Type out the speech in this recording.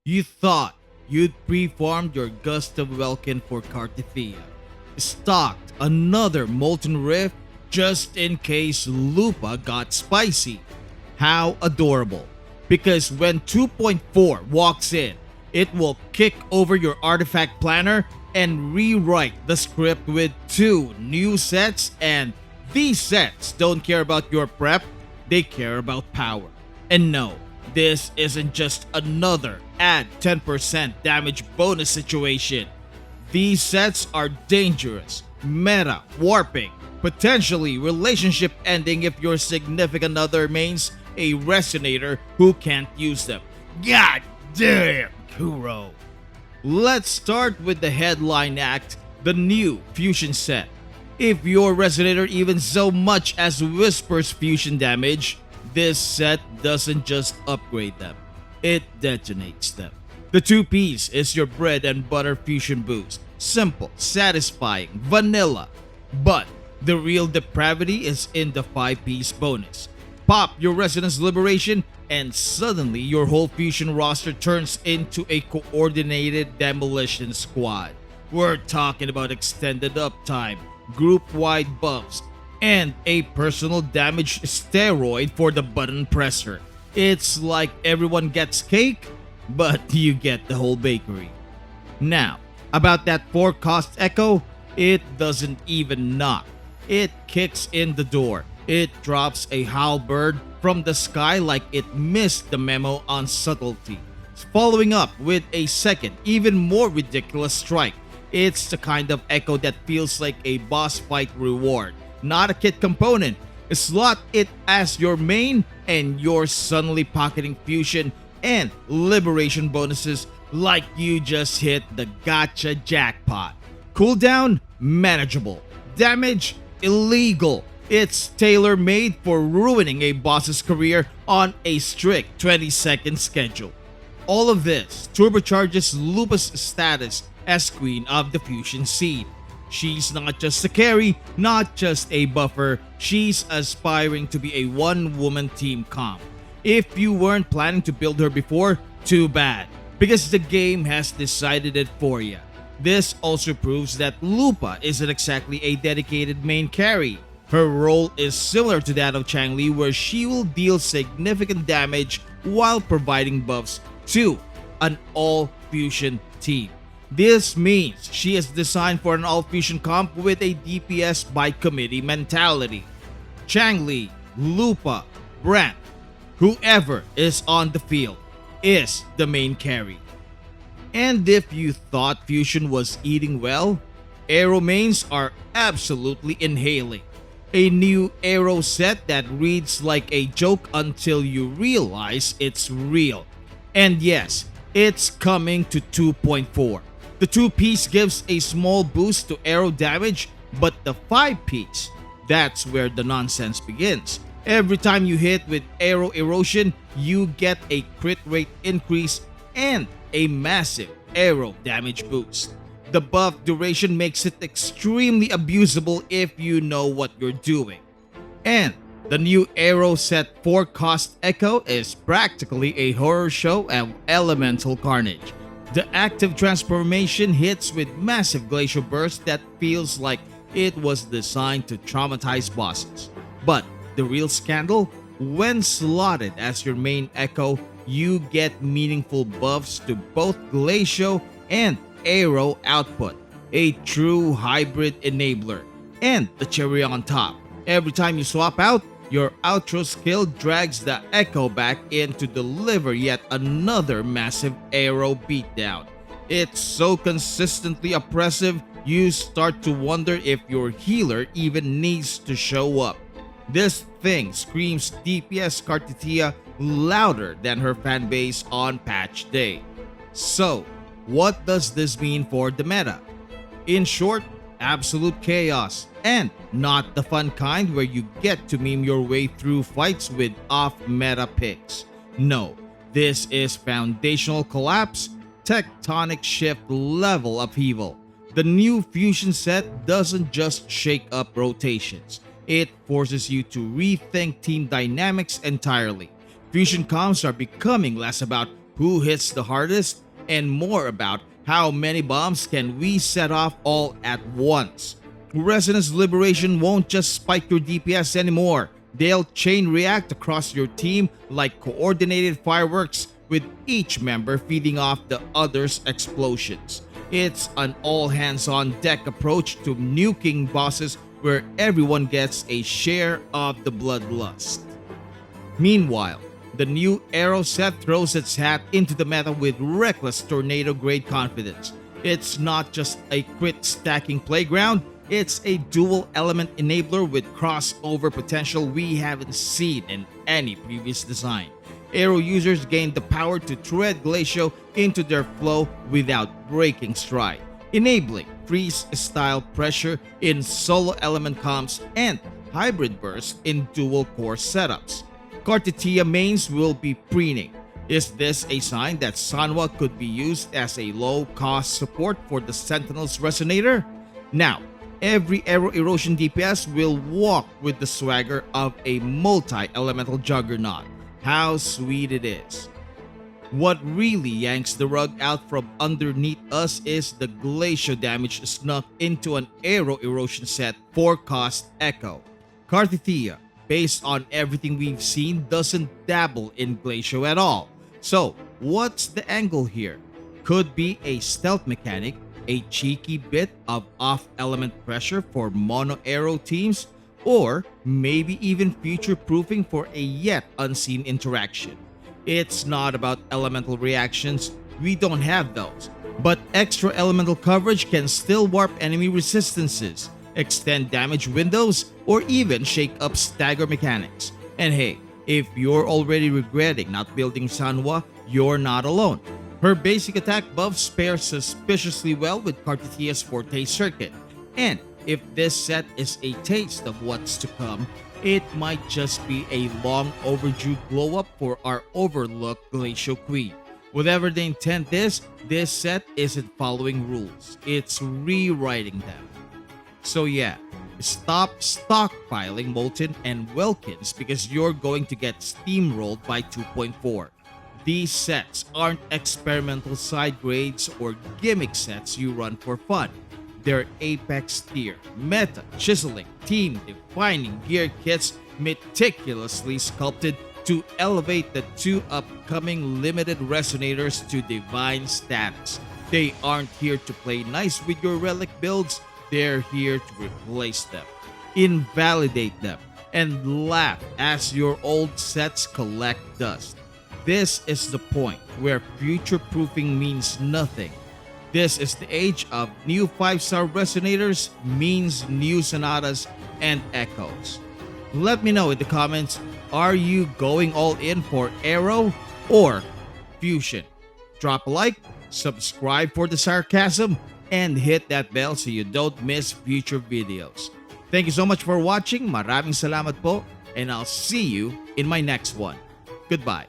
You thought you'd pre-farmed your Gust of Welkin for Cartethyia, stocked another Molten Rift just in case Lupa got spicy. How adorable. Because when 2.4 walks in, it will kick over your artifact planner and rewrite the script with two new sets, and these sets don't care about your prep, they care about power. And no, this isn't just another add 10% damage bonus situation. These sets are dangerous, meta warping, potentially relationship ending if your significant other mains a resonator who can't use them. God damn, Kuro. Let's start with the headline act, the new fusion set. If your resonator even so much as whispers fusion damage, this set doesn't just upgrade them, it detonates them. The 2-piece is your bread and butter fusion boost. Simple, satisfying, vanilla. But the real depravity is in the 5-piece bonus. Pop your Resonance Liberation and suddenly your whole fusion roster turns into a coordinated demolition squad. We're talking about extended uptime, group-wide buffs, and a personal damage steroid for the button presser. It's like everyone gets cake, but you get the whole bakery. Now, about that 4-cost echo, it doesn't even knock. It kicks in the door. It drops a halberd from the sky like it missed the memo on subtlety, following up with a second, even more ridiculous strike. It's the kind of echo that feels like a boss fight reward, not a kit component. Slot it as your main and you're suddenly pocketing fusion and liberation bonuses like you just hit the gotcha jackpot. Cooldown, manageable. Damage, illegal. It's tailor-made for ruining a boss's career on a strict 20-second schedule. All of this turbocharges Lupa's status as Queen of the Fusion Scene. She's not just a carry, not just a buffer, she's aspiring to be a one-woman team comp. If you weren't planning to build her before, too bad, because the game has decided it for you. This also proves that Lupa isn't exactly a dedicated main carry. Her role is similar to that of Changli, where she will deal significant damage while providing buffs to an all-fusion team. This means she is designed for an all-fusion comp with a DPS by committee mentality. Changli, Lupa, Brant, whoever is on the field is the main carry. And if you thought Fusion was eating well, Aero mains are absolutely inhaling. A new Aero set that reads like a joke until you realize it's real. And yes, it's coming to 2.4. The 2-piece gives a small boost to Aero damage, but the 5-piece, that's where the nonsense begins. Every time you hit with Aero erosion, you get a crit rate increase and a massive Aero damage boost. The buff duration makes it extremely abusable if you know what you're doing. And the new Aero set 4-cost echo is practically a horror show of elemental carnage. The active transformation hits with massive glacial burst that feels like it was designed to traumatize bosses. But the real scandal? When slotted as your main echo, you get meaningful buffs to both glacial and Aero output, a true hybrid enabler. And the cherry on top, every time you swap out, your outro skill drags the echo back in to deliver yet another massive Aero beatdown. It's so consistently oppressive, you start to wonder if your healer even needs to show up. This thing screams DPS Cartethyia louder than her fanbase on patch day. So, what does this mean for the meta? In short, absolute chaos, and not the fun kind where you get to meme your way through fights with off-meta picks. No, this is foundational collapse, tectonic shift level upheaval. The new fusion set doesn't just shake up rotations, it forces you to rethink team dynamics entirely. Fusion comps are becoming less about who hits the hardest, and more about how many bombs can we set off all at once. Resonance Liberation won't just spike your DPS anymore. They'll chain react across your team like coordinated fireworks, with each member feeding off the other's explosions. It's an all hands on deck approach to nuking bosses where everyone gets a share of the bloodlust. Meanwhile, the new Aero set throws its hat into the meta with reckless tornado grade confidence. It's not just a crit stacking playground, it's a dual element enabler with crossover potential we haven't seen in any previous design. Aero users gain the power to thread Glacio into their flow without breaking stride, enabling freeze-style pressure in solo element comps and hybrid burst in dual core setups. Cartethyia mains will be preening. Is this a sign that Sanwa could be used as a low-cost support for the Sentinel's Resonator? Now, every Aero Erosion DPS will walk with the swagger of a multi-elemental juggernaut. How sweet it is. What really yanks the rug out from underneath us is the glacial damage snuck into an Aero Erosion set for cost Echo. Cartethyia, based on everything we've seen, doesn't dabble in glacial at all. So, what's the angle here? Could be a stealth mechanic, a cheeky bit of off-element pressure for mono-aero teams, or maybe even future-proofing for a yet unseen interaction. It's not about elemental reactions, we don't have those, but extra elemental coverage can still warp enemy resistances, extend damage windows, or even shake up stagger mechanics. And hey, if you're already regretting not building Sanwa, you're not alone. Her basic attack buffs pair suspiciously well with Cartethia's Forte circuit, and if this set is a taste of what's to come, it might just be a long overdue glow up for our overlooked Glacial Queen. Whatever the intent is, this set isn't following rules, it's rewriting them. So yeah, stop stockpiling Molten and Welkins because you're going to get steamrolled by 2.4. These sets aren't experimental side grades or gimmick sets you run for fun. They're apex tier, meta, chiseling, team defining gear kits meticulously sculpted to elevate the two upcoming limited resonators to divine status. They aren't here to play nice with your relic builds, they're here to replace them, invalidate them, and laugh as your old sets collect dust. This is the point where future-proofing means nothing. This is the age of new 5-star resonators means new sonatas and echoes. Let me know in the comments, are you going all in for Aero or Fusion? Drop a like, subscribe for the sarcasm, and hit that bell so you don't miss future videos. Thank you so much for watching, maraming salamat po, and I'll see you in my next one. Goodbye.